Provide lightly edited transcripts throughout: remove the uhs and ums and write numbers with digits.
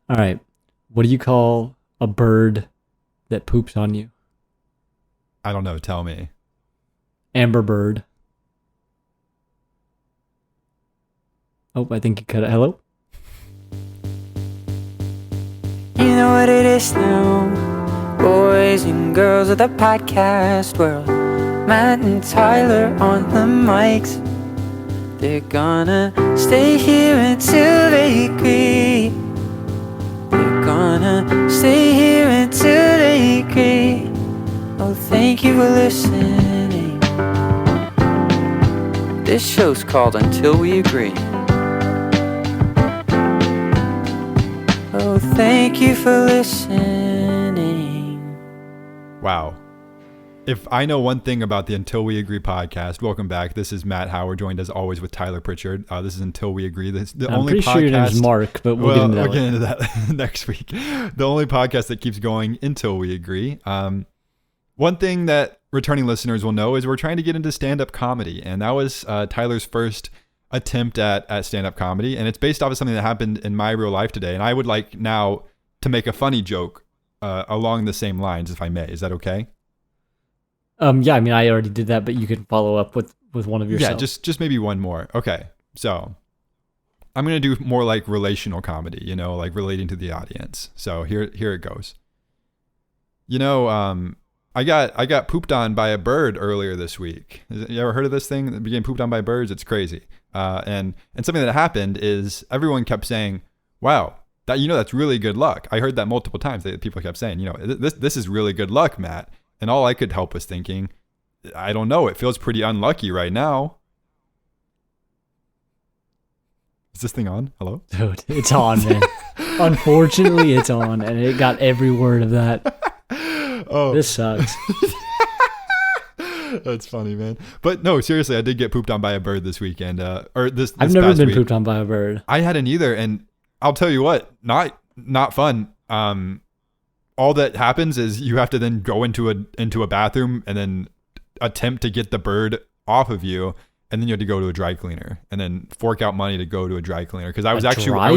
All right. What do you call a bird that poops on you? I don't know. Tell me. Amber bird. Oh, I think you cut it. Hello? You know what it is now, boys and girls of the podcast world. Matt and Tyler on the mics. They're gonna stay here until they agree. They're gonna stay here until they agree. Oh, thank you for listening. This show's called Until We Agree. Oh, thank you for listening. Wow. If I know one thing about the Until We Agree podcast, welcome back. This is Matt Howard, joined as always with Tyler Pritchard. This is Until We Agree. This is the I'm only pretty podcast. sure your name's Mark, but we'll get into that. We'll get into that next week. The only podcast that keeps going until we agree. One thing that returning listeners will know is we're trying to get into stand-up comedy, and that was Tyler's first attempt at stand-up comedy, and it's based off of something that happened in my real life today. And I would like now to make a funny joke along the same lines, if I may. Is that okay? Yeah, I mean, I already did that, but you can follow up with one of yourself. Yeah, just maybe one more. Okay, so I'm gonna do more like relational comedy, like relating to the audience. So here it goes. I got pooped on by a bird earlier this week. You ever heard of this thing? Being pooped on by birds? It's crazy. And something that happened is everyone kept saying, "Wow, that's really good luck." I heard that multiple times. People kept saying, this is really good luck, Matt. And all I could help was thinking, I don't know. It feels pretty unlucky right now. Is this thing on? Hello? Dude, it's on, man. Unfortunately, it's on, and it got every word of that. Oh, this sucks. That's funny, man. But no, seriously, I did get pooped on by a bird this weekend. This I've never past been week. pooped on by a bird. I hadn't either, and I'll tell you what, not fun. All that happens is you have to then go into a bathroom and then attempt to get the bird off of you, and then you have to go to a dry cleaner and then fork out money to go to a dry cleaner. Because I was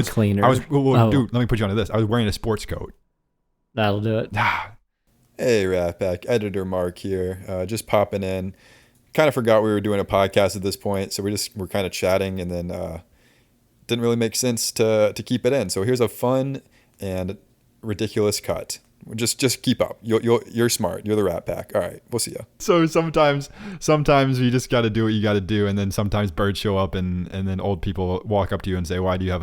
cleaner. Dude, let me put you onto this. I was wearing a sports coat. That'll do it. Hey, Rat Pack, editor Mark here. Just popping in. Kind of forgot we were doing a podcast at this point, so we're kind of chatting, and then didn't really make sense to keep it in. So here's a fun and ridiculous cut. Just keep up. You're smart. You're the Rat Pack. All right, we'll see you. So sometimes you just got to do what you got to do, and then sometimes birds show up, and then old people walk up to you and say, "Why do you have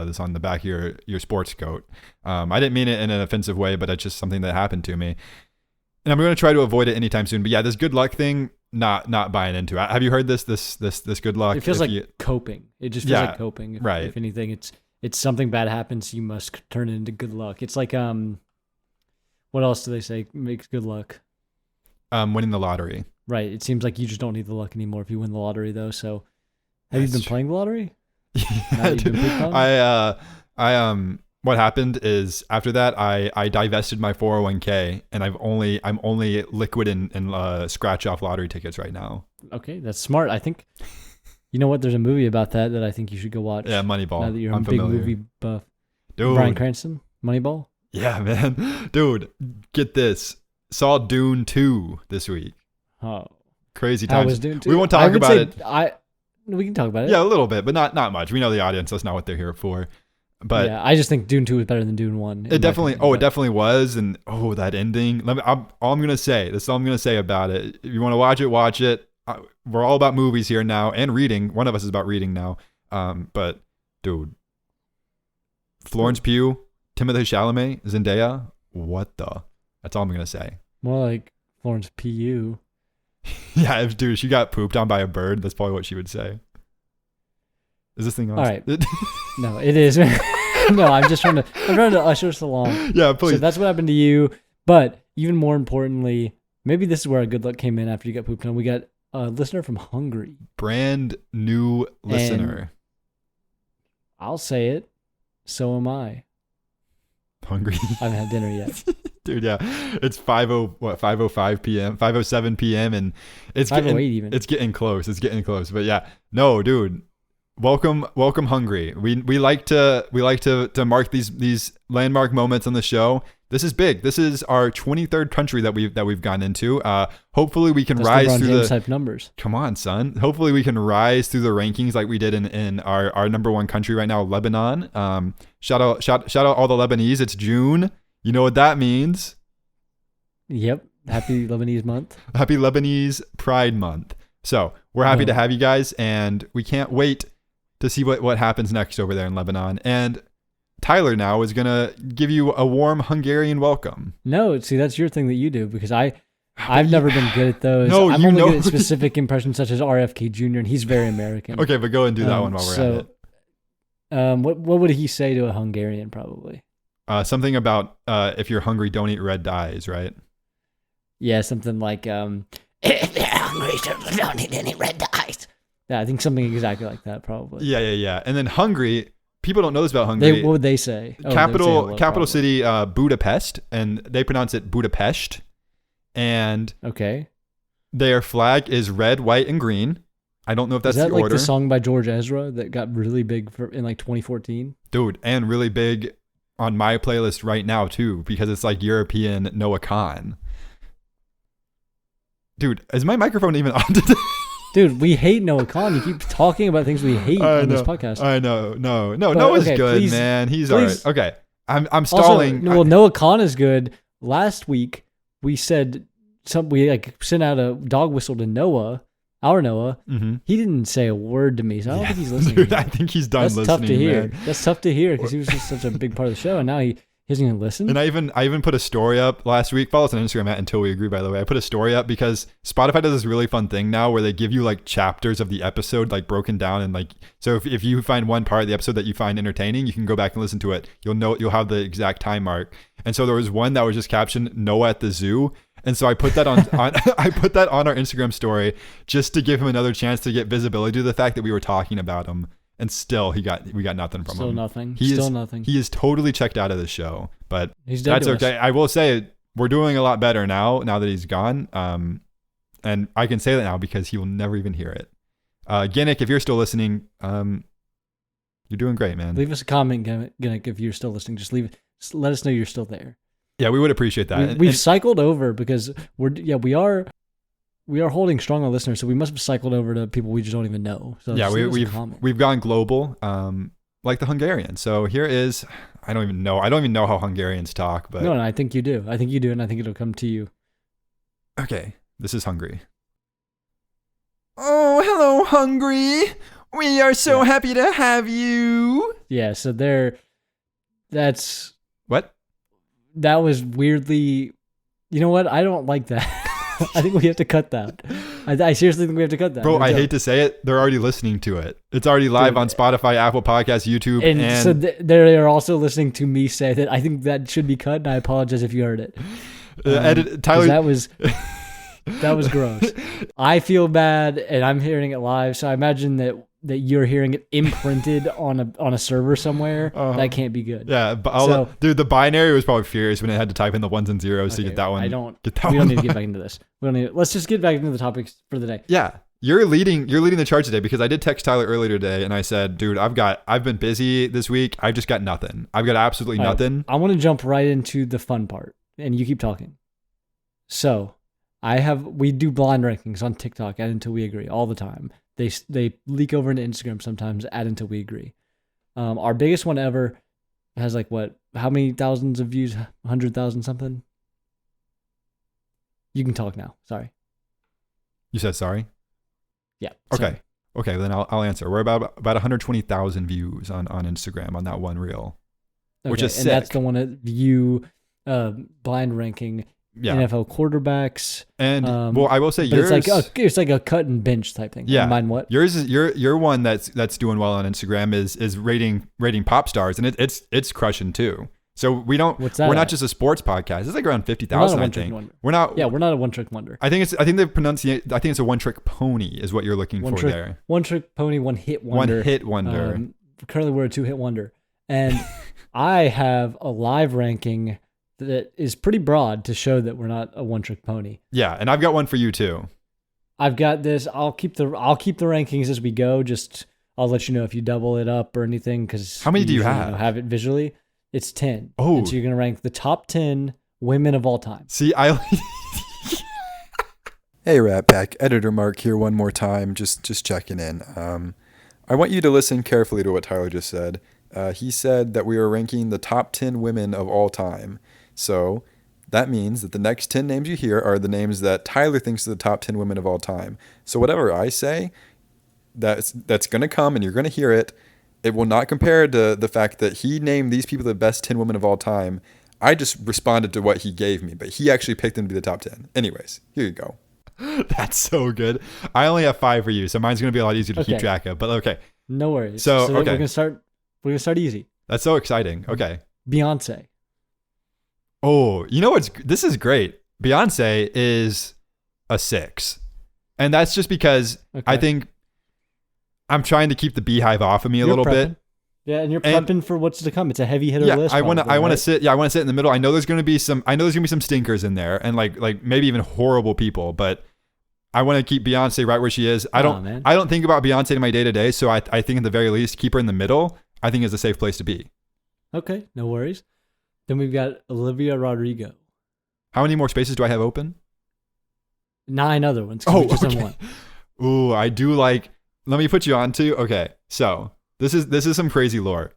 this on the back of your sports coat?" I didn't mean it in an offensive way, but it's just something that happened to me, and I'm going to try to avoid it anytime soon. But yeah, this good luck thing, not buying into it. Have you heard this good luck? It feels like coping. It just feels like coping. Right. If anything, it's something bad happens, you must turn it into good luck. It's like what else do they say makes good luck? Winning the lottery. Right. It seems like you just don't need the luck anymore if you win the lottery, though. So, have you been playing the lottery? What happened is after that, I divested my 401k, and I'm only liquid and scratch off lottery tickets right now. Okay, that's smart. I think. You know what? There's a movie about that I think you should go watch. Yeah, Moneyball. Now that you're I'm a big familiar. movie buff. Dude. Bryan Cranston, Moneyball. Yeah, man. Dude, get this. Saw Dune 2 this week. Oh. Crazy How times. was Dune 2? We won't talk about it. We can talk about it. Yeah, a little bit, but not much. We know the audience. That's not what they're here for. But yeah, I just think Dune 2 is better than Dune 1. It definitely was. And that ending. This is all I'm going to say about it. If you want to watch it. We're all about movies here now and reading. One of us is about reading now. But dude, Florence Pugh, Timothée Chalamet, Zendaya, what the? That's all I'm gonna say. More like Florence Pugh. Yeah, dude, she got pooped on by a bird. That's probably what she would say. Is this thing on? All right. No, it is. No, I'm trying to usher us along. Yeah, please. So that's what happened to you. But even more importantly, maybe this is where our good luck came in after you got pooped on. We got a listener from Hungary. Brand new listener. And I'll say it. So am I. Hungry. I haven't had dinner yet. Dude, yeah. It's 5:05 p.m., 5:07 p.m. and it's 5:08 even. It's getting close. But yeah. No, dude. welcome Hungary. We like to mark these landmark moments on the show. This is big. This is our 23rd country that we've gone into. Hopefully we can That's rise LeBron through James the type numbers. Come on, son. Hopefully we can rise through the rankings like we did in our number one country right now, Lebanon. Shout out all the Lebanese. It's June. You know what that means. Yep. Happy Lebanese month. Happy Lebanese Pride Month. So we're happy to have you guys, and we can't wait to see what happens next over there in Lebanon. And Tyler now is going to give you a warm Hungarian welcome. No, see, that's your thing that you do, because I've never been good at those. No, I'm you only know. good at specific impressions such as RFK Jr., and he's very American. Okay, but go and do that one while we're at it. What would he say to a Hungarian, probably? Something about if you're hungry, don't eat red dyes, right? Yeah, something like, if they're hungry, don't eat any red dyes. Yeah, I think something exactly like that, probably. Yeah. And then Hungary, people don't know this about Hungary. What would they say? Oh, capital probably. city, Budapest, and they pronounce it Budapest. And Okay. their flag is red, white, and green. I don't know if that's Is that the like order. the song by George Ezra that got really big in like 2014? Dude, and really big on my playlist right now too, because it's like European Noah Khan. Dude, is my microphone even on today? Dude, we hate Noah Khan. You keep talking about things we hate on this podcast. I know. No, But, Noah's okay, good, please- man. He's please. all right. Okay. I'm stalling. Also, Noah Khan is good. Last week we said we like sent out a dog whistle to Noah, our Noah. Mhm. He didn't say a word to me, so I don't think he's listening. Dude, I think he's done That's listening. tough to hear. Man. That's tough to hear because he was just such a big part of the show, and now he doesn't even listen. And I even put a story up last week. Follow us on Instagram at Until We Agree, by the way. I put a story up because Spotify does this really fun thing now where they give you like chapters of the episode, like broken down. And like, so if you find one part of the episode that you find entertaining, you can go back and listen to it. You'll have the exact time mark. And so there was one that was just captioned Noah at the zoo. And so I put that on I put that on our Instagram story just to give him another chance to get visibility to the fact that we were talking about him. And still we got nothing from Still him. nothing. He Still is, nothing. He is totally checked out of the show, but He's dead that's to us. okay. I will say we're doing a lot better now that he's gone. And I can say that now because he will never even hear it. Ginnick, if you're still listening, you're doing great, man. Leave us a comment, Ginnick, if you're still listening. Just let us know you're still there. Yeah, we would appreciate that. We've cycled over because we are holding strong on listeners, so we must have cycled over to people we just don't even know. So yeah, just leave us a comment. we've gone global, like the Hungarians. So here is, I don't even know how Hungarians talk, but No, I think you do. I think you do, and I think it'll come to you. okay, this is Hungary. Oh, hello, Hungary. We are so happy to have you. Yeah, so What? that was weirdly, you know what? I don't like that. I think we have to cut that. I seriously think we have to cut that. Bro, I hate to say it. They're already listening to it. It's already live Dude. on Spotify, Apple Podcasts, YouTube, And so they are also listening to me say that I think that should be cut, and I apologize if you heard it. Tyler. That was gross. I feel bad, and I'm hearing it live, so I imagine that you're hearing it imprinted on a server somewhere. That can't be good. Yeah, but dude, the binary was probably furious when it had to type in the ones and zeros to get that one. We don't need to get back into this. Let's just get back into the topics for the day. Yeah, you're leading the charge today because I did text Tyler earlier today and I said, dude, I've been busy this week. I've just got nothing. I've got absolutely nothing. I want to jump right into the fun part, and you keep talking. So, we do blind rankings on TikTok at Until We Agree all the time. They leak over into Instagram sometimes at Until We Agree. Our biggest one ever has like how many thousands of views? 100,000 something? You can talk now. Sorry. You said sorry? Yeah. Okay. Sorry. Okay, then I'll answer. We're about 120,000 views on Instagram on that one reel, which is sick. And that's the one that view blind ranking NFL quarterbacks. And I will say but yours. It's like a cut and bench type thing. Yeah. And mine what? Yours is your one that's doing well on Instagram is rating pop stars, and it's crushing too. So we're not just a sports podcast. It's like around 50,000, I think. We're not a one trick wonder. I think it's a one trick pony is what you're looking for there. One trick pony, one hit wonder. One hit wonder. Currently we're a 2-hit wonder. And I have a live ranking that is pretty broad to show that we're not a one trick pony. Yeah, and I've got one for you too. I've got this. I'll keep the rankings as we go. Just I'll let you know if you double it up or anything. Because How many do you have? Have it visually. It's 10. Oh. And so you're gonna rank the top 10 women of all time. See, Hey, Rat Pack, Editor Mark here one more time, just checking in. I want you to listen carefully to what Tyler just said. He said that we are ranking the top 10 women of all time. So that means that the next 10 names you hear are the names that Tyler thinks are the top 10 women of all time. So whatever I say, that's going to come and you're going to hear it. It will not compare to the fact that he named these people the best 10 women of all time. I just responded to what he gave me, but he actually picked them to be the top 10. Anyways, here you go. That's so good. I only have 5 for you, so mine's going to be a lot easier to keep track of, but okay. No worries. So okay. We're gonna start easy. That's so exciting. Okay. Beyonce. Oh, you know what's, this is great. Beyonce is a 6. And that's just because I think I'm trying to keep the beehive off of me a little bit. Yeah, and you're prepping for what's to come. It's a heavy hitter list. I want to sit in the middle. I know there's going to be some stinkers in there and like maybe even horrible people, but I want to keep Beyonce right where she is. I don't think about Beyonce in my day-to-day, so I think at the very least keep her in the middle. I think is a safe place to be. Okay, no worries. Then we've got Olivia Rodrigo. How many more spaces do I have open? 9 other ones. Oh, just on one. Ooh, I do like. Let me put you on to. Okay, so this is some crazy lore.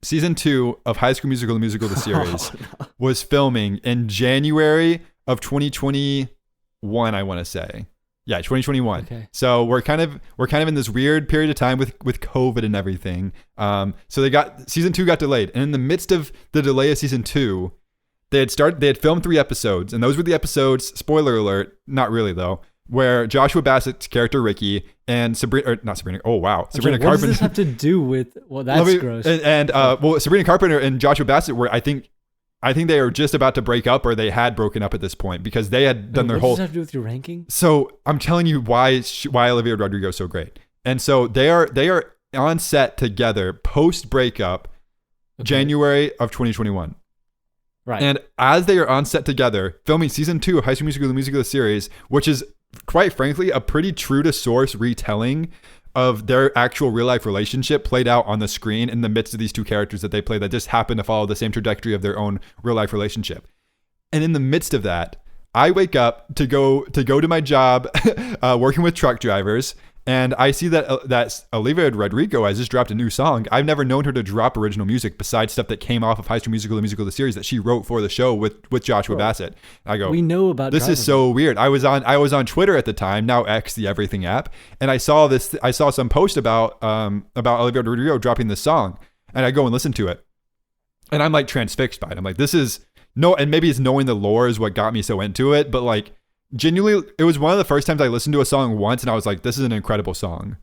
Season 2 of High School Musical: The Musical, the series, was filming in January of 2021. I want to say, yeah, 2021. Okay. So we're kind of in this weird period of time with COVID and everything. So season 2 got delayed, and in the midst of the delay of season 2, they had filmed 3 episodes, and those were the episodes. Spoiler alert, not really though. Where Joshua Bassett's character Ricky and Sabrina Carpenter. What does this have to do with? Well, that's gross. Well, Sabrina Carpenter and Joshua Bassett were, I think they are just about to break up, or they had broken up at this point because they had done their whole. What does this have to do with your ranking? So I'm telling you why Olivia Rodrigo is so great, and so they are on set together post breakup, January of 2021. Right. And as they are on set together, filming season 2 of High School Musical: The Musical, the series, which is quite frankly a pretty true to source retelling of their actual real life relationship played out on the screen in the midst of these 2 characters that they play that just happen to follow the same trajectory of their own real life relationship. And in the midst of that, I wake up to go to my job working with truck drivers, and I see that Olivia Rodrigo has just dropped a new song. I've never known her to drop original music besides stuff that came off of High School Musical: The Musical, the series that she wrote for the show with Joshua Bassett. I go, we know about this is so weird. I was on Twitter at the time, now X, the everything app, and I saw some post about Olivia Rodrigo dropping this song, and I go and listen to it, and I'm like transfixed by it. I'm like, this is no, and maybe it's knowing the lore is what got me so into it, but like. Genuinely, it was one of the first times I listened to a song once, and I was like, "This is an incredible song."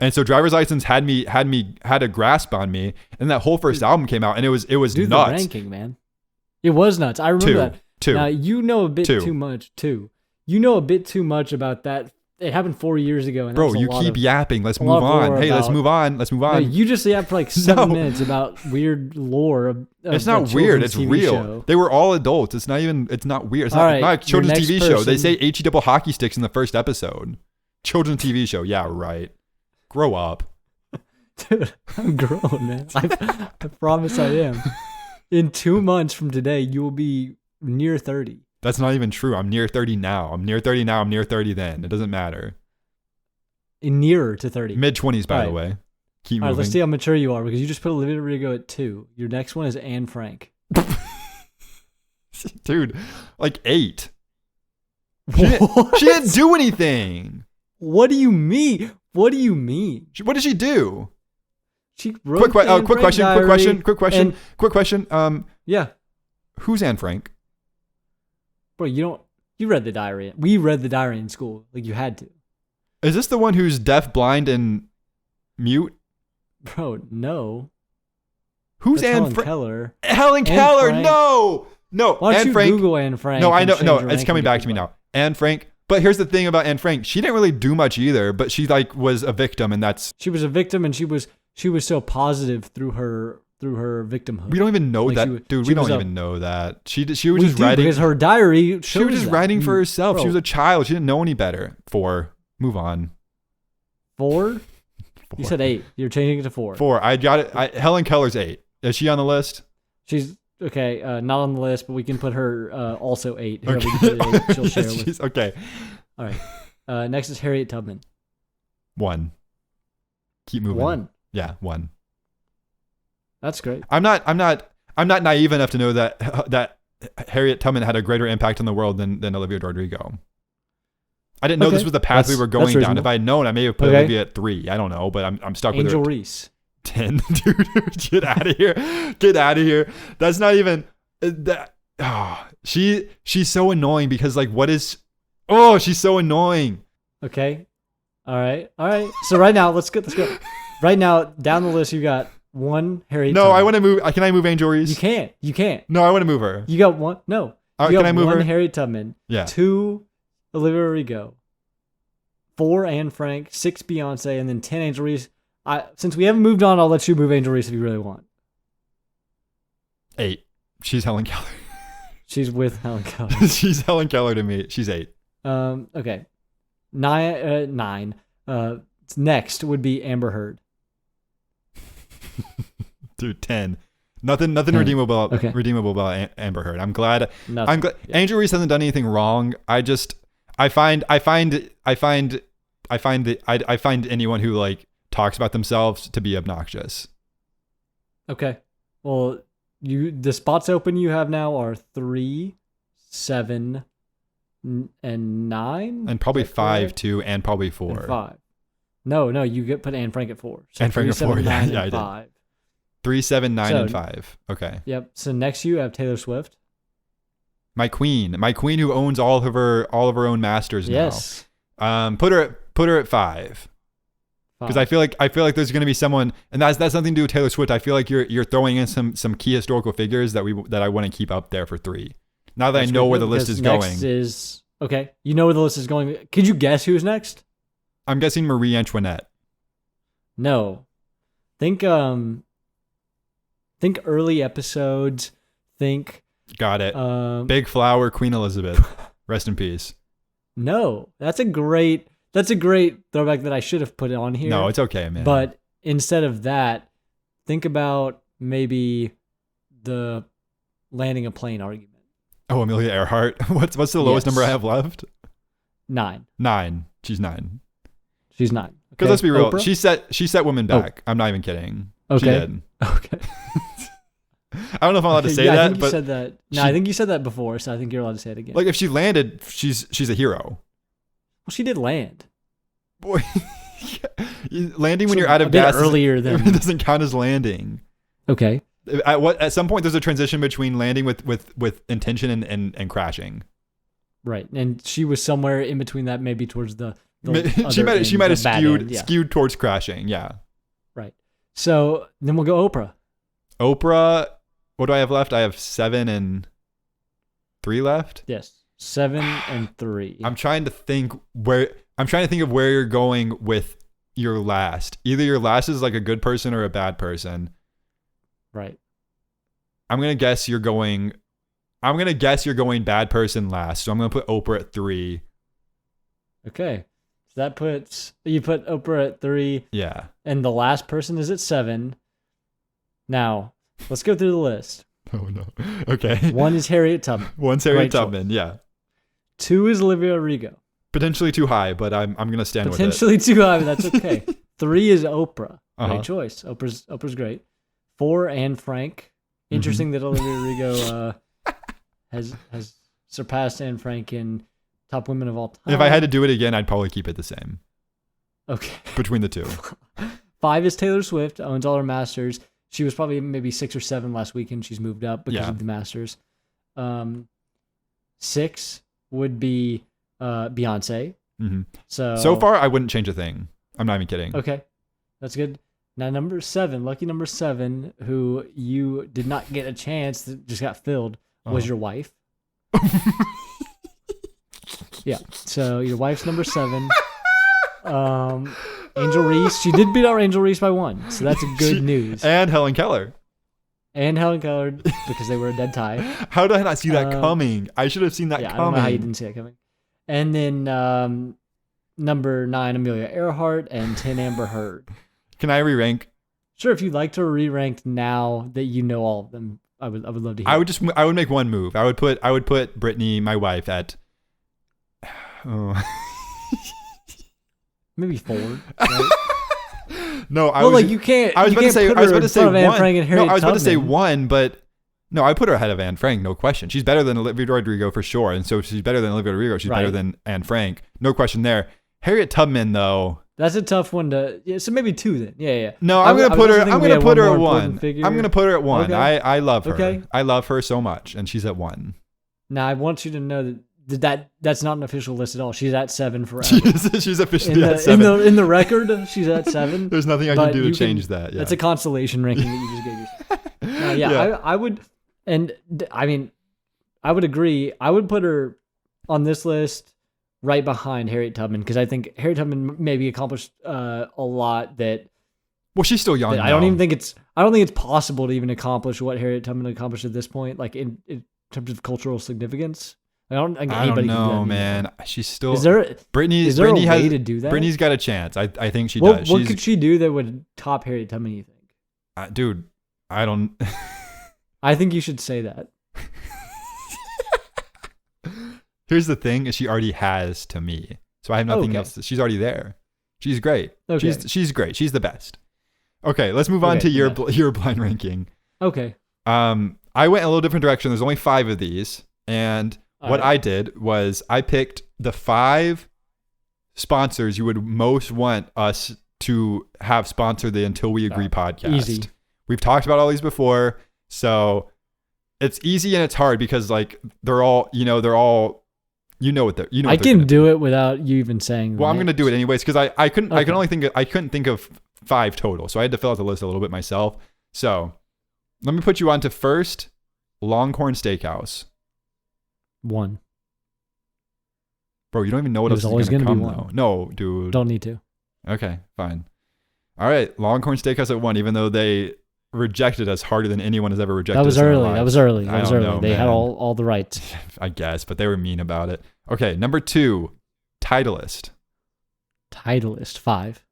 And so, Driver's License had a grasp on me, and that whole first album came out, and it was nuts. The ranking, man, it was nuts. I remember that. Now you know a bit too much too. You know a bit too much about that. It happened 4 years ago. And bro, you keep yapping. Let's move on. Hey, let's move on. No, you just yapped for like 7 minutes about weird lore. It's not weird. It's TV real. Show. They were all adults. It's not weird. It's not a children's TV show. They say HE double hockey sticks in the first episode. Children's TV show. Yeah, right. Grow up. Dude, I'm grown, man. I promise I am. In 2 months from today, you will be near 30. That's not even true. I'm near 30 now. I'm near 30 then. It doesn't matter. Nearer to 30. Mid-20s, by the way. Keep moving. All right, let's see how mature you are, because you just put Olivia Rodrigo at 2. Your next one is Anne Frank. Dude, like 8. She didn't do anything. What do you mean? What What did she do? She wrote quick question. Yeah. Who's Anne Frank? Bro, you read the diary. We read the diary in school. Like, you had to. Is this the one who's deaf, blind, and mute? Bro, no. Who's That's Anne Frank? Keller. Helen Keller, Frank. No. Why don't you Google Anne Frank? No, I know. No, it's coming back to me now. Anne Frank. But here's the thing about Anne Frank. She didn't really do much either, but she was a victim, and that's... She was a victim, and she was so positive through her victimhood. We don't even know that, dude. We don't even know that. She was just writing because her diary. She was just writing for herself. Bro. She was a child. She didn't know any better. 4. Move on. 4. You said 8. You're changing it to 4. 4. I got it. Helen Keller's 8. Is she on the list? She's okay. Not on the list, but we can put her also 8. Whoever Okay. we put 8, she'll share with. She's, okay. All right. Next is Harriet Tubman. 1. Keep moving. 1. Yeah, 1. That's great. I'm not naive enough to know that Harriet Tubman had a greater impact on the world than Olivia Rodrigo. I didn't know Okay. this was the path we That's were going down. reasonable. If I had known, I may have put Okay. Olivia at 3. I don't know, but I'm stuck with Angel her. Reese. 10. Dude, get out of here. Get out of here. That's not even that. Oh, she's so annoying because like she's so annoying. Okay. All right. So right now, let's go. Right now, down the list, you got 1 Harriet. No, Tubman. I want to move. Can I move Angel Reese? You can't. No, I want to move her. You got 1. No. You Can got I move 1 her? Harriet Tubman. Yeah. 2 Olivia Rodrigo. 4 Anne Frank. 6 Beyonce, and then 10 Angel Reese. Since we haven't moved on, I'll let you move Angel Reese if you really want. 8. She's Helen Keller. She's with Helen Keller. She's Helen Keller to me. She's 8. Okay. 9. Next would be Amber Heard. Dude, 10. Nothing 10. redeemable Okay. about Amber Heard. I'm glad. Nothing. I'm glad. Yeah. Angel Reese hasn't done anything wrong. I find anyone who like talks about themselves to be obnoxious. Okay. Well, the spots open you have now are 3, 7, and 9, And probably Is that 5 correct? too, and probably And 4. 5. No, you put Anne Frank at 4. So Anne Frank 3, at 4, 7, yeah, 9, yeah, I and did. 5. 3, 7, 9, So- and 5. Okay. Yep. So next you have Taylor Swift. My queen who owns all of her own masters Yes. now. Put her at 5. Because 5. I feel like there's going to be someone, and that's nothing to do with Taylor Swift. I feel like you're throwing in some key historical figures that I want to keep up there for 3. Now that That's I know good, where the because list is next going, is okay. You know where the list is going. Could you guess who's next? I'm guessing Marie Antoinette. No. Think early episodes. Think Got it. Big Flower, Queen Elizabeth. Rest in peace. no. That's a great throwback that I should have put on here. No, it's okay, man. But instead of that, think about maybe the landing a plane argument. oh, Amelia Earhart. What's the lowest Yes. number I have left? 9. 9. She's 9. She's 9. Because Okay. let's be real, Oprah? she set women back. I'm not even kidding. She Okay. did. Okay. I don't know if I'm allowed to say Yeah, I that, think you but said that. No, she- I think you said that before, so I think you're allowed to say it again. like if she landed, she's a hero. Well, she did land. Boy, landing when So you're out of a bit gas earlier than- doesn't count as landing. Okay. At some point there's a transition between landing with intention and crashing. Right. And she was somewhere in between that, maybe towards the She other might have end, the bad skewed end, yeah. skewed towards crashing. Yeah. Right. So then we'll go Oprah. Oprah. What do I have left? I have 7 and 3 left. Yes. 7 and 3. I'm trying to think of where you're going with your last. Either your last is like a good person or a bad person. Right. I'm gonna guess you're going bad person last. So I'm gonna put Oprah at 3. Okay. So you put Oprah at 3, Yeah. and the last person is at 7. Now, let's go through the list. Oh no. Okay. 1 is Harriet Tubman. One's Harriet Great choice. Tubman. Yeah. 2 is Olivia Rodrigo. Potentially too high, but I'm gonna stand with it. Potentially too high, but that's okay. 3 is Oprah. Uh-huh. Great choice. Oprah's great. 4, Anne Frank. Mm-hmm. Interesting that Olivia Rodrigo has surpassed Anne Frank in top women of all time. If I had to do it again, I'd probably keep it the same Okay. between the two. 5 is Taylor Swift, owns all her masters. She was probably maybe 6 or 7 last weekend. She's moved up because Yeah. of the masters. 6 would be Beyonce. hmm So So far, I wouldn't change a thing. I'm not even kidding. Okay, that's good. Now number 7, lucky number 7, who you did not get a chance, that just got filled, was Uh-huh. your wife. Yeah, so your wife's number 7. Angel Reese, she did beat out Angel Reese by 1, so that's good news. And Helen Keller. And Helen Keller, because they were a dead tie. How did I not see that Um, coming? I should have seen that Yeah, I coming. don't know how you didn't see it coming. And then number 9, Amelia Earhart, and 10, Amber Heard. Can I re-rank? Sure, if you'd like to re-rank now that you know all of them, I would love to hear. I would make one move. I would put Brittany, my wife, at maybe 4. Right? No, you can't. I was about to say 1. No, I was about to say Tubman. 1, but no, I put her ahead of Anne Frank, no question. She's better than Olivia Rodrigo for sure, and so if she's better than Olivia Rodrigo, she's better than Anne Frank, no question there. Harriet Tubman, though, that's a tough one to. Yeah, so maybe 2 then. Yeah. No, I'm gonna put her. I'm gonna put her at 1. Figure. I'm gonna put her at 1. Okay. I love her. Okay. I love her so much, and she's at 1. Now I want you to know that's not an official list at all. She's at 7 forever. She's officially at 7. In the record, she's at 7. There's nothing I can do to change that. Yeah. That's a consolation ranking that you just gave yourself. Yeah. I would, and I mean, I would agree. I would put her on this list right behind Harriet Tubman because I think Harriet Tubman maybe accomplished a lot that. Well, she's still young. I don't even think it's. I don't think it's possible to even accomplish what Harriet Tubman accomplished at this point, like in terms of cultural significance. I don't think anybody can do that. Man. She's still. Is there a way to do that? Brittany's got a chance. I think she what, does. What could she do that would top Harriet Tubman? You think? Dude, I don't. I think you should say that. Here's the thing: is she already has to me, so I have nothing else. She's already there. She's great. Okay. She's great. She's the best. Okay, let's move on to your blind ranking. Okay. I went a little different direction. There's only 5 of these, and what I did was I picked the 5 sponsors you would most want us to have sponsor the Until We Agree podcast. Easy. We've talked about all these before, so it's easy and it's hard because like they're all what they're. I can do it without you even saying. Well, I'm going to do it anyways because I couldn't think of 5 total, so I had to fill out the list a little bit myself. So let me put you on to first, Longhorn Steakhouse. 1. Bro, you don't even know what else is always going to come though. No, dude. Don't need to. Okay, fine. All right, Longhorn Steakhouse at 1, even though they rejected us harder than anyone has ever rejected us. That was early. They man. had all the rights. I guess, but they were mean about it. Okay, number 2, Titleist. Titleist 5.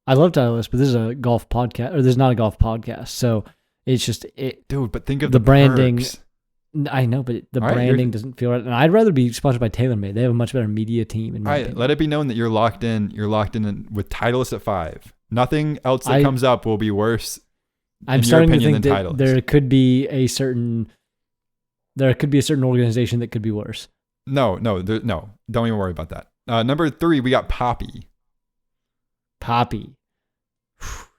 I love Titleist, but this is a golf podcast, or this is not a golf podcast, so it's just it. Dude, but think of the branding. Perks. I know, but the branding doesn't feel right. And I'd rather be sponsored by TaylorMade. They have a much better media team. In my opinion. Let it be known that you're locked in. You're locked in with Titleist at 5. Nothing else that comes up will be worse. I'm starting to think that there could be a certain organization that could be worse. No. Don't even worry about that. Number 3, we got Poppy. Poppy.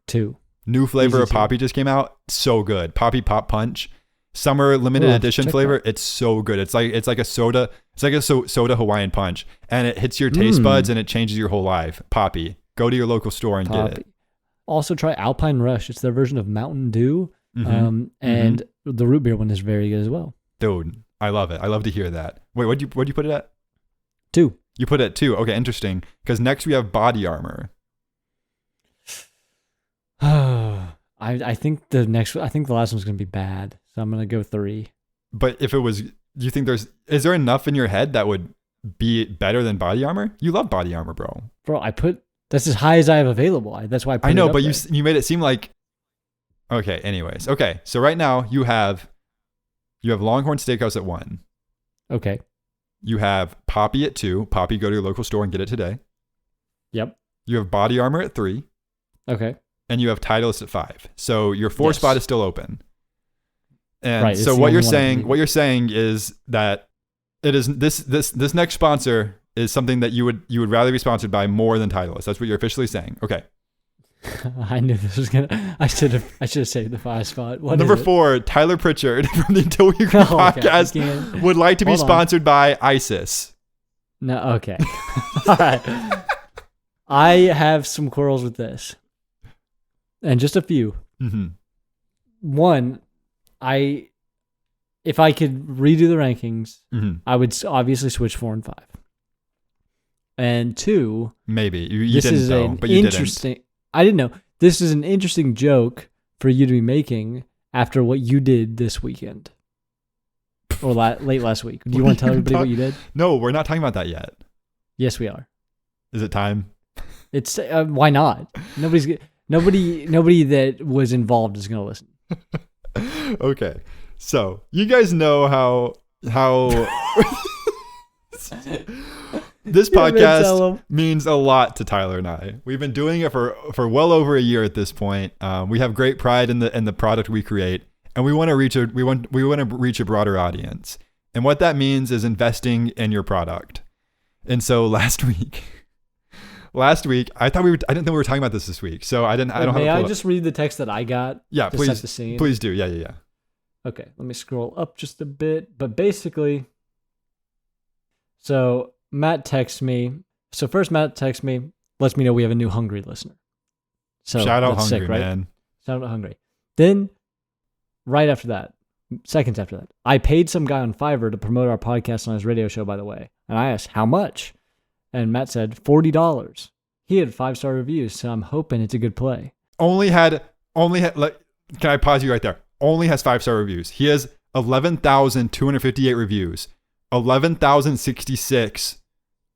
2. New flavor of Poppy just came out. So good. Poppy Pop Punch. Summer limited edition flavor. It's so good. It's like a soda. It's like a soda Hawaiian Punch, and it hits your taste buds and it changes your whole life. Poppy. Go to your local store and get it. Also try Alpine Rush. It's their version of Mountain Dew. And the root beer one is very good as well. Dude, I love it. I love to hear that. Wait, what'd you put it at? 2. You put it at 2. Okay, interesting. Because next we have Body Armor. I think the last one's gonna be bad, so I'm gonna go 3. But if it was, is there enough in your head that would be better than Body Armor? You love Body Armor, bro. Bro, that's as high as I have available. That's why I know, but you made it seem like. Okay. Anyways, okay. So right now you have Longhorn Steakhouse at 1. Okay. You have Poppy at 2. Poppy, go to your local store and get it today. Yep. You have Body Armor at 3. Okay. And you have Titleist at 5. So your 4 spot is still open. And right, so what you're saying is that it is this next sponsor is something that you would rather be sponsored by more than Titleist. That's what you're officially saying. Okay. I knew this was gonna. I should have saved the 5 spot. Number 4, Tyler Pritchard from the Until We Agree podcast would like to be sponsored by ISIS. No, okay. All right. I have some quarrels with this, and just a few. Mm-hmm. 1, if I could redo the rankings, I would obviously switch 4 and 5. And 2, maybe you didn't know, but you didn't. I didn't know. This is an interesting joke for you to be making after what you did this weekend or late last week. Do you want to tell everybody what you did? No, we're not talking about that yet. Yes, we are. Is it time? It's why not? Nobody that was involved is gonna listen. Okay, so you guys know how this podcast means a lot to Tyler and I. We've been doing it for well over a year at this point. We have great pride in the product we create, and we want to reach a broader audience. And what that means is investing in your product. And so last week, I didn't think we were talking about this week, so I don't have. May I just read the text that I got? Yeah, to please. Set the scene? Please do. Yeah. Okay, let me scroll up just a bit. But basically, so Matt texts me. So first, Matt texts me, lets me know we have a new Hungry listener. So shout out that's Hungry, sick, right? man. Shout out Hungry. Then, right after that, seconds after that, I paid some guy on Fiverr to promote our podcast on his radio show, by the way. And I asked, how much? And Matt said, $40. He had 5-star reviews, so I'm hoping it's a good play. Only had like, can I pause you right there? Only has 5-star reviews. He has 11,258 reviews. 11,066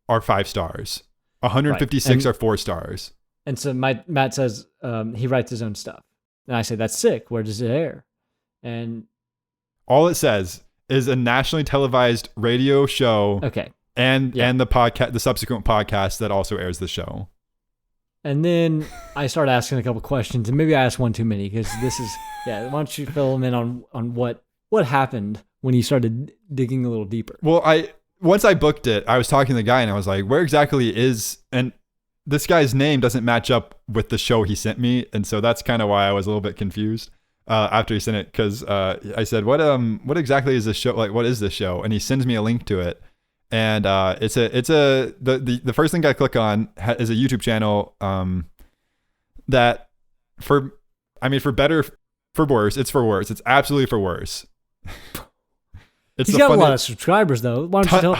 are 5 stars. 156 are 4 stars. And so Matt says he writes his own stuff. And I say, that's sick. Where does it air? And all it says is a nationally televised radio show. Okay. And the podcast, the subsequent podcast that also airs the show. And then I start asking a couple questions, and maybe I asked one too many because this is why don't you fill them in on what happened when you started digging a little deeper? Well, once I booked it, I was talking to the guy and I was like, where exactly is, and this guy's name doesn't match up with the show he sent me, and so that's kind of why I was a little bit confused after he sent it, because I said, what exactly is this show? Like, what is this show? And he sends me a link to it. And the first link I click on is a YouTube channel that for better, for worse, it's for worse. It's absolutely for worse. He's got a lot of subscribers though. Why don't you tell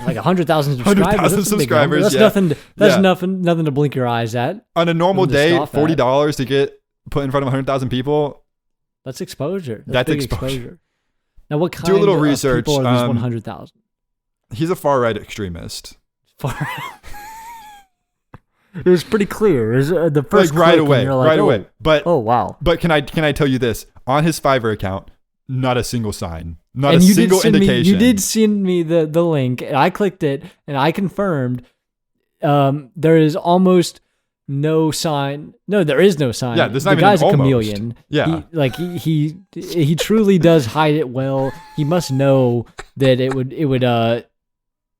like 100,000 subscribers? 100,000 subscribers. That's nothing. That's nothing to blink your eyes at. On a normal day, $40 to get put in front of 100,000 people. That's exposure. That's exposure. Now, what kind do a little of research? People are these 100,000? He's a far right extremist. It was pretty clear. It was, the first like right away, like, right away. But oh wow! But can I tell you this? On his Fiverr account, not a single sign, not a single indication. You did send me the link, and I clicked it, and I confirmed. There is almost no sign. No, there is no sign. Yeah, the guy's a chameleon. Yeah, he truly does hide it well. He must know that it would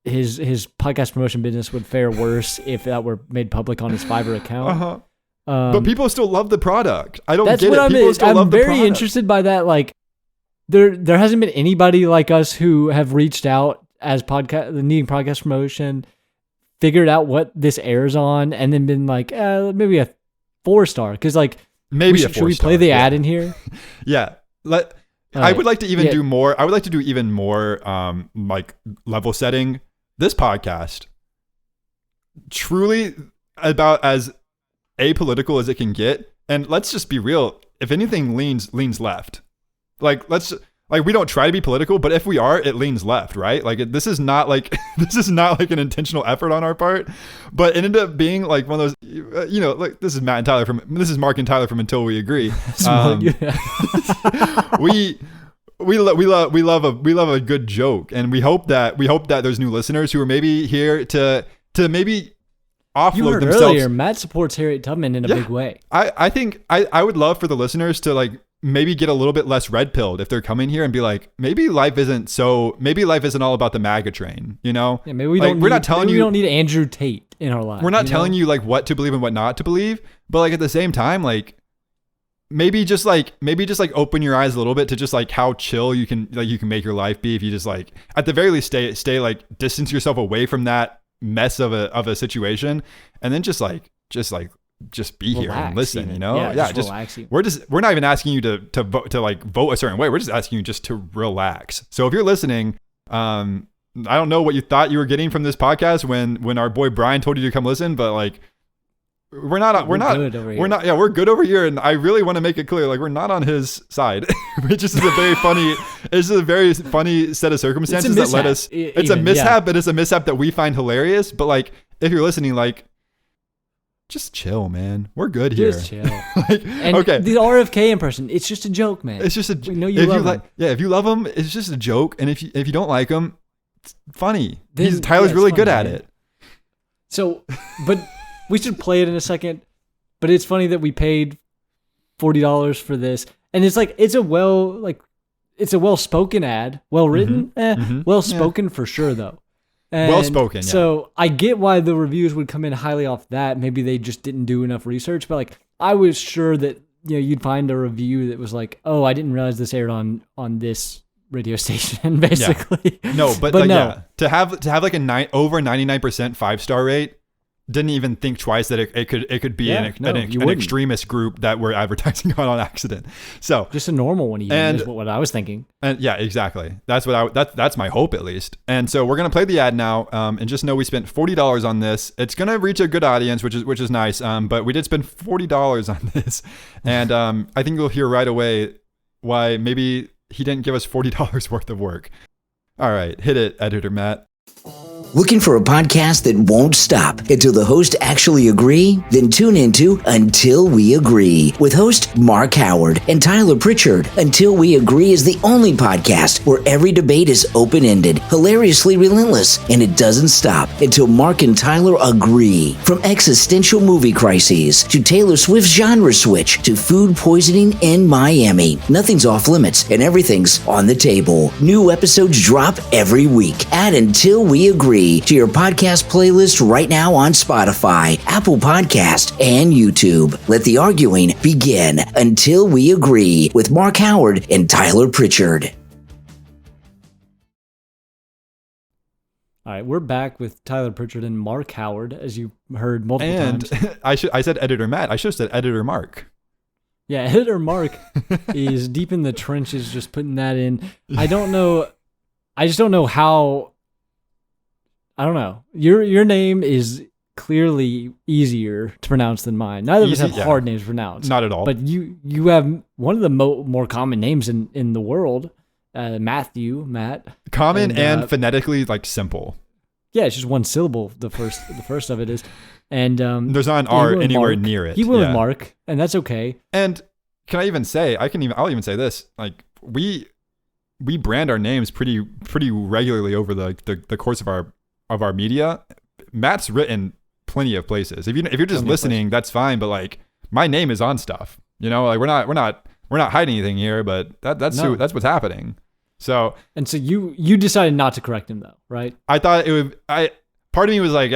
his podcast promotion business would fare worse if that were made public on his Fiverr account. Uh-huh. But people still love the product. I don't get it. People still love the product. I'm very interested by that. Like, there hasn't been anybody like us who have reached out as needing podcast promotion, figured out what this airs on, and then been like, maybe a 4-star. Because like, maybe a 4-star. Should we play the ad in here? Yeah. I would like to even do more. I would like to do even more like level setting. This podcast, truly about as apolitical as it can get. And let's just be real. If anything leans left, we don't try to be political, but if we are, it leans left, right? Like this is not like an intentional effort on our part, but it ended up being like one of those, like this is Mark and Tyler from Until We Agree. We love a good joke, and we hope that there's new listeners who are maybe here to maybe offload you heard themselves. Earlier, Matt supports Harriet Tubman in a big way. I think I would love for the listeners to like maybe get a little bit less red pilled if they're coming here and be like, maybe life isn't all about the MAGA train, Yeah, maybe we don't. We don't need Andrew Tate in our lives. We're not telling you like what to believe and what not to believe, but like at the same time, like. Maybe just like open your eyes a little bit to just like how chill you can make your life be if you just like at the very least stay like distance yourself away from that mess of a situation, and then just be here and listen, we're not even asking you to vote a certain way. We're just asking you just to relax. So if you're listening, I don't know what you thought you were getting from this podcast when our boy Brian told you to come listen, but like we're good over here, and I really want to make it clear, like we're not on his side. It just is a very funny set of circumstances that led us. It's a mishap, but it's a mishap that we find hilarious. But like, if you're listening, like just chill, man. We're good here. Just chill. Like, And okay. the RFK impression, it's just a joke, man. It's just a. We know you love him. If you love him, it's just a joke. And if you don't like him, it's funny. Then, Tyler's yeah, really it's good funny, at man. it. So, but we should play it in a second. But it's funny that we paid $40 for this, and it's like it's a well-spoken ad, well written, well spoken for sure though. And Well-spoken, yeah. So I get why the reviews would come in highly off that. Maybe they just didn't do enough research, but like I was sure that you'd find a review that was like, oh, I didn't realize this aired on this radio station, basically. No, but like, no. yeah, to have like over 99% 5-star rate. Didn't even think twice that it could be Yeah, an you wouldn't. extremist group that we're advertising on accident. So Just a normal one, even And- is what I was thinking. and yeah, exactly. That's what that's my hope at least. And so we're gonna play the ad now, and just know we spent $40 on this. It's gonna reach a good audience, which is nice. But we did spend $40 on this, and I think you'll hear right away why maybe he didn't give us $40 worth of work. All right, hit it, editor Matt. Looking for a podcast that won't stop until the host actually agree? Then tune into Until We Agree with host Mark Howard and Tyler Pritchard. Until We Agree is the only podcast where every debate is open-ended, hilariously relentless, and it doesn't stop until Mark and Tyler agree. From existential movie crises to Taylor Swift's genre switch to food poisoning in Miami, nothing's off limits and everything's on the table. New episodes drop every week. Add Until We Agree to your podcast playlist right now on Spotify, Apple Podcast, and YouTube. Let the arguing begin. Until We Agree with Mark Howard and Tyler Pritchard. All right, we're back with Tyler Pritchard and Mark Howard, as you heard multiple And times. I said editor Matt. I should have said editor Mark. Yeah, editor Mark is deep in the trenches, just putting that in. I don't know. I just don't know how. I don't know. Your name is clearly easier to pronounce than mine. Neither of us Easy, have yeah. hard names to pronounce. Not at all. But you have one of the more common names in the world. Matt. Common and, and phonetically like simple. Yeah, it's just one syllable. The first of it is, and There's not an yeah, he R went with anywhere Mark. near it. He went Yeah. with Mark, and that's okay. And can I even say? I'll even say this. Like we brand our names pretty regularly over the course of our media. Matt's written plenty of places. If you're just listening, that's fine. But like my name is on stuff. Like we're not hiding anything here. But that's what's happening. So And so you decided not to correct him though, right? I thought it would. Part of me was like,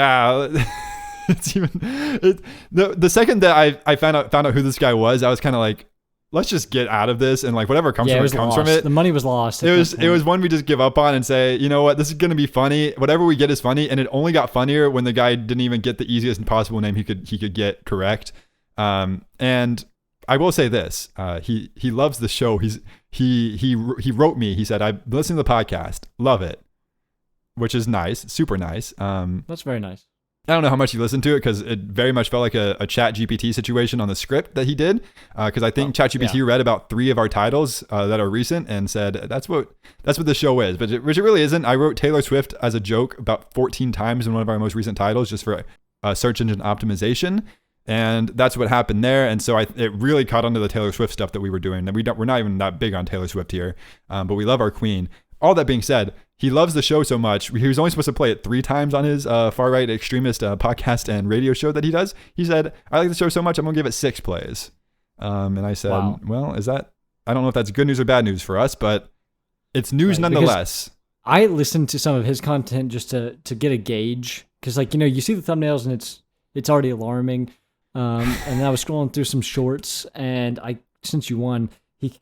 the second that I found out who this guy was, I was kind of like, let's just get out of this, and like whatever comes from it comes from it. The money was lost. It was one we just give up on and say, you know what, this is gonna be funny. Whatever we get is funny, and it only got funnier when the guy didn't even get the easiest possible name he could get correct. And I will say this: he loves the show. He wrote me. He said, "I've listened to the podcast, love it," which is nice, super nice. That's very nice. I don't know how much you listened to it because it very much felt like a Chat GPT situation on the script that he did. Because I think Chat GPT read about 3 of our titles that are recent and said that's what the show is, which it really isn't. I wrote Taylor Swift as a joke about 14 times in one of our most recent titles just for search engine optimization, and that's what happened there. And so it really caught onto the Taylor Swift stuff that we were doing. And we're not even that big on Taylor Swift here, but we love our queen. All that being said, he loves the show so much. He was only supposed to play it 3 times on his far-right extremist podcast and radio show that he does. He said, I like the show so much, I'm going to give it 6 plays. And I said, Wow. well, I don't know if that's good news or bad news for us, but it's news nonetheless. I listened to some of his content just to get a gauge. Because you see the thumbnails and it's already alarming. And then I was scrolling through some shorts, and since you won,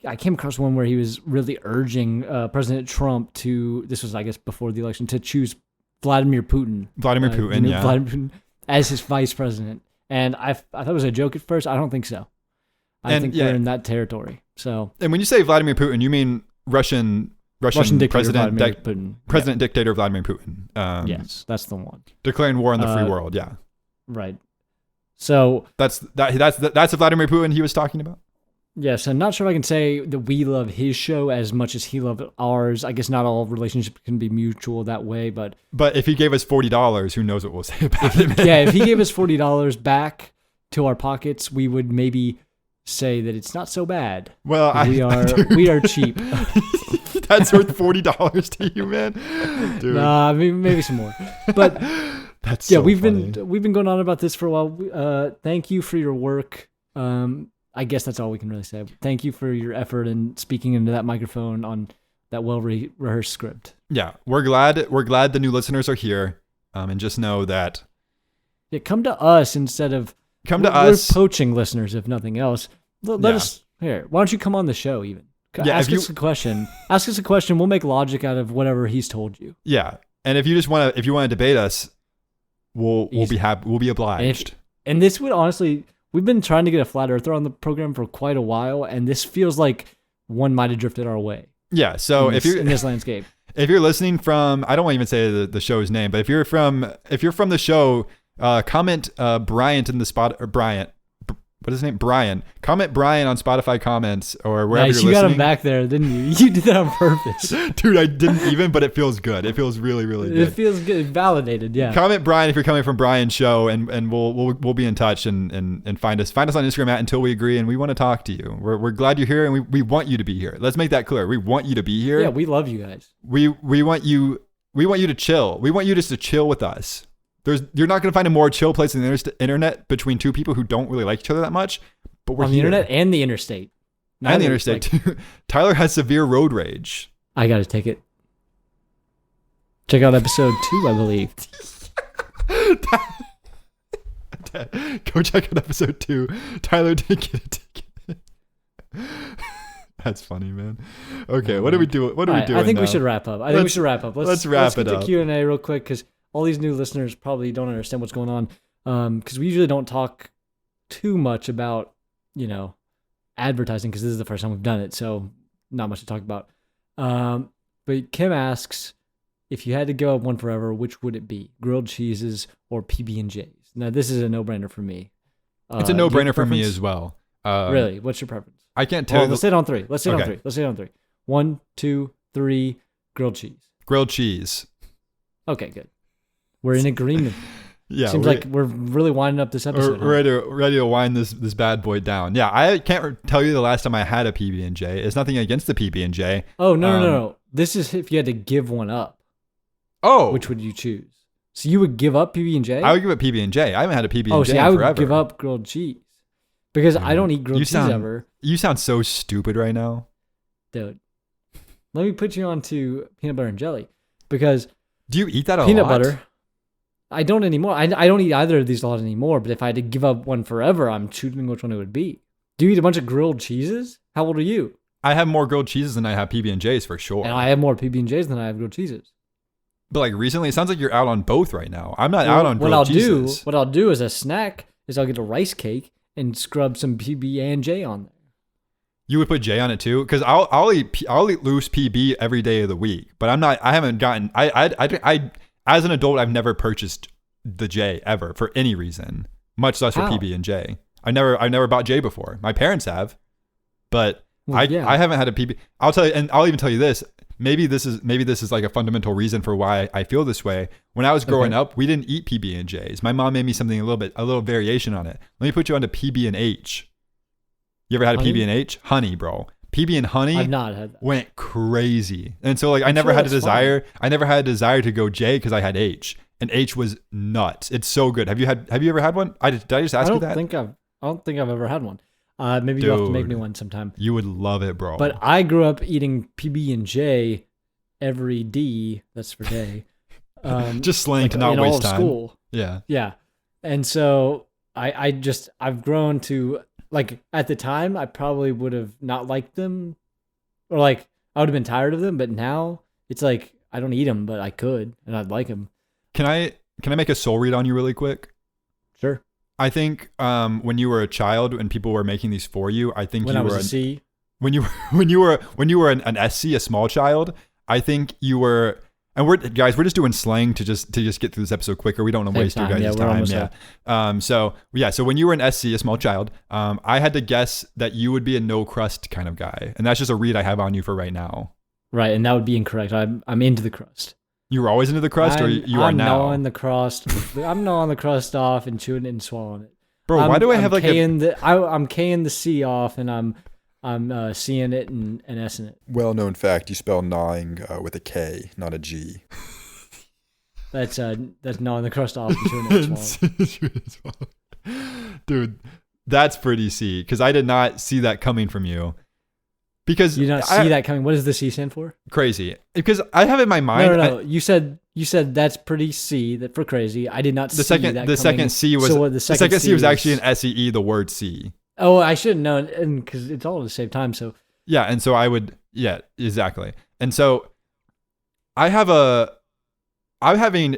I came across one where he was really urging President Trump this was, I guess, before the election, to choose Vladimir Putin. Vladimir Putin as his vice president. And I thought it was a joke at first. I don't think so. I think we're in that territory. So. And when you say Vladimir Putin, you mean Russian dictator president, Vladimir Putin. President dictator Vladimir Putin. Yes, that's the one. Declaring war on the free world. Yeah. Right. So that's the Vladimir Putin he was talking about. Yes, I'm not sure if I can say that we love his show as much as he loved ours. I guess not all relationships can be mutual that way, but if he gave us $40, who knows what we'll say about it? yeah, if he gave us $40 back, to our pockets, we would maybe say that it's not so bad. Well, we are cheap. That's worth $40 to you, man. Dude. Nah, maybe some more. But that's so we've funny. been going on about this for a while. Thank you for your work. I guess that's all we can really say. Thank you for your effort in speaking into that microphone on that well rehearsed script. Yeah, we're glad the new listeners are here. And just know that Come to us instead of come to us. We're poaching listeners, if nothing else. Let us here. Why don't you come on the show even? Yeah, ask us a question. Ask us a question. We'll make logic out of whatever he's told you. Yeah, and if you want to debate us, we'll be happy. We'll be obliged. And this would honestly, we've been trying to get a flat earther on the program for quite a while, and this feels like one might have drifted our way. Yeah. So in this landscape, if you're listening from, I don't want to even say the show's name, but if you're from the show, comment Bryant in the spot or Bryant. What is his name? Brian. Comment Brian on Spotify comments or wherever nice, you're listening. You got him back there, didn't you? You did that on purpose. Dude, I didn't even, but it feels good. It feels really, really good. It feels good. Validated, yeah. Comment Brian if you're coming from Brian's show, and we'll be in touch and find us on Instagram at Until We Agree, and we want to talk to you. We're glad you're here, and we want you to be here. Let's make that clear. We want you to be here. Yeah, we love you guys. We want you to chill. We want you just to chill with us. You're not going to find a more chill place on the internet between two people who don't really like each other that much. But we're on the internet and the interstate. And the interstate too. Tyler has severe road rage. I got to take it. Check out episode 2, I believe. Go check out episode 2. Tyler did get a ticket. That's funny, man. Okay, what do we do? What are we doing? I think now? we should wrap up. Let's wrap it get up. the Q&A real quick because all these new listeners probably don't understand what's going on. Because we usually don't talk too much about, advertising because this is the first time we've done it, so not much to talk about. But Kim asks, if you had to go up one forever, which would it be? Grilled cheeses or PB&Js? Now, this is a no-brainer for me. It's a no-brainer for me as well. Really? What's your preference? I can't tell. Let's say it on 3. Let's say it on 3. 1, 2, 3, grilled cheese. Grilled cheese. Okay, good. We're in agreement. Yeah, seems like we're really winding up this episode. We're ready to wind this bad boy down. Yeah, I can't tell you the last time I had a PB&J. It's nothing against the PB&J. Oh no. This is if you had to give one up. Oh, which would you choose? So you would give up PB&J? I would give up PB&J. I haven't had a PB&J in forever. I would give up grilled cheese because I don't eat grilled cheese ever. You sound so stupid right now, dude. Let me put you on to peanut butter and jelly because do you eat that a lot? Peanut butter. I don't anymore. I don't eat either of these a lot anymore, but if I had to give up one forever, I'm choosing which one it would be. Do you eat a bunch of grilled cheeses? How old are you? I have more grilled cheeses than I have PB&Js for sure. And I have more PB&Js than I have grilled cheeses. But like recently, it sounds like you're out on both right now. I'm not out on grilled cheeses. What I'll do as a snack is I'll get a rice cake and scrub some PB&J on there. You would put J on it too, because I'll eat loose PB every day of the week. But I haven't gotten. I as an adult, I've never purchased the J ever for any reason, much less for PB&J. I've never bought J before. My parents have, but I haven't had a PB. I'll tell you, and I'll even tell you this. Maybe this is like a fundamental reason for why I feel this way. When I was growing up, we didn't eat PB&Js. My mom made me something a little variation on it. Let me put you onto PB&H. You ever had a PB&H? Honey, bro. PB and honey. I've not had that. Went crazy, and so like I never had a desire. I never had a desire to go J because I had H, and H was nuts. It's so good. Have you ever had one? Did I just ask you that? I don't think I've ever had one. Maybe you'll have to make me one sometime. You would love it, bro. But I grew up eating PB&J every D. That's for day. Just slang to not waste time. School. Yeah. Yeah. And so I've grown to, like, at the time I probably would have not liked them, or like I would have been tired of them. But now it's like I don't eat them, but I could, and I'd like them. Can I make a soul read on you really quick? Sure. I think when you were a child and people were making these for you, I think when you I was were a C. When you were an SC, a small child, I think you were. And we're just doing slang to just get through this episode quicker. We don't want to waste your guys' time. Yeah. So when you were an SC, a small child, I had to guess that you would be a no crust kind of guy, and that's just a read I have on you for right now. Right, and that would be incorrect. I'm into the crust. You were always into the crust, or you are now? I'm gnawing the crust. I'm gnawing the crust off and chewing it and swallowing it. Bro, why do I have like I'm K-ing the C off, and I'm C'ing it and S'ing it. Well-known fact: you spell gnawing with a K, not a G. That's gnawing the crust off and chewing it swallow. Dude, that's pretty C, because I did not see that coming from you. Because you did not see that coming. What does the C stand for? Crazy. Because I have in my mind. No. You said that's pretty C that for crazy. I did not see that coming. The second C was so the second C was actually an SEE, the word C. Oh, I should have known, because it's all at the same time. So yeah, and so I would, yeah, exactly. And so I'm having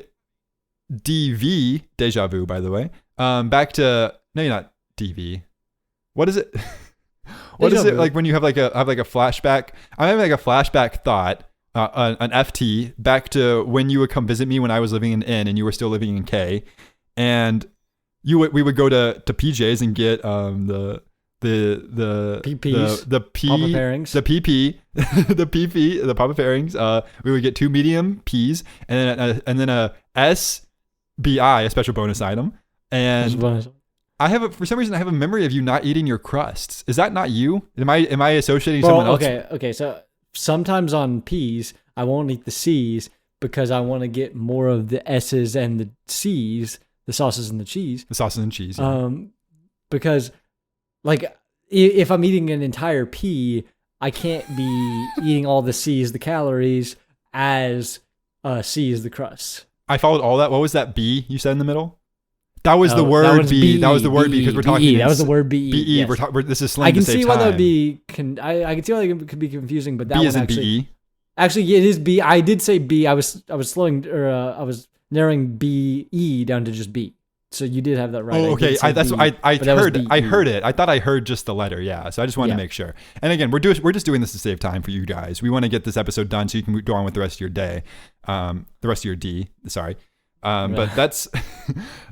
DV, deja vu, by the way. Back to, no, you're not DV. What is it? What is it like when you have like a flashback? I'm having like a flashback thought, an FT back to when you would come visit me when I was living in N and you were still living in K, and we would go to PJ's and get the PPs, the Papa pairings, the PP, the PP, the Papa pairings. We would get 2 medium P's and then a SBI, a special bonus item, and for some reason I have a memory of you not eating your crusts. Is that not you? Am I associating someone else? Okay. So sometimes on P's I won't eat the C's because I want to get more of the S's and the C's, the sauces and the cheese. The sauces and cheese. Yeah. Because like if I'm eating an entire P, I can't be eating all the C's, the calories, as C is the crust. I followed all that. What was that B you said in the middle? That was the word B. That was the word B, because we're talking. That was the word BE. BE. Yes. This is slang. I can to save see why time. that would be. I can see why that could be confusing, but that B one isn't actually. BE. Actually, it is B. I did say B. I was slowing, or I was narrowing BE down to just B. So you did have that right. Oh, okay. I heard it. I thought I heard just the letter. Yeah. So I just wanted to make sure. And again, we're just doing this to save time for you guys. We want to get this episode done so you can go on with the rest of your day, the rest of your D. Sorry. But that's,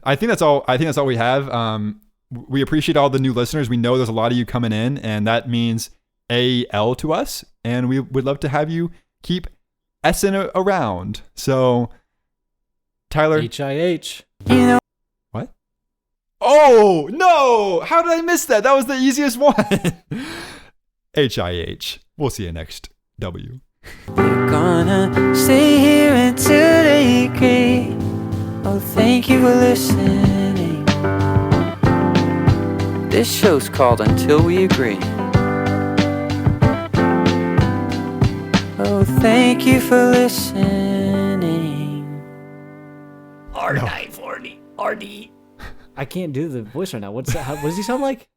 I think that's all we have. We appreciate all the new listeners. We know there's a lot of you coming in, and that means AL to us. And we would love to have you keep S'ing around. So, Tyler. HIH. What? Oh, no. How did I miss that? That was the easiest one. HIH. We'll see you next W. You're gonna stay here until they agree. Oh, thank you for listening. This show's called Until We Agree. Oh, thank you for listening. R940 RD. I can't do the voice right now. What's that? What does he sound like?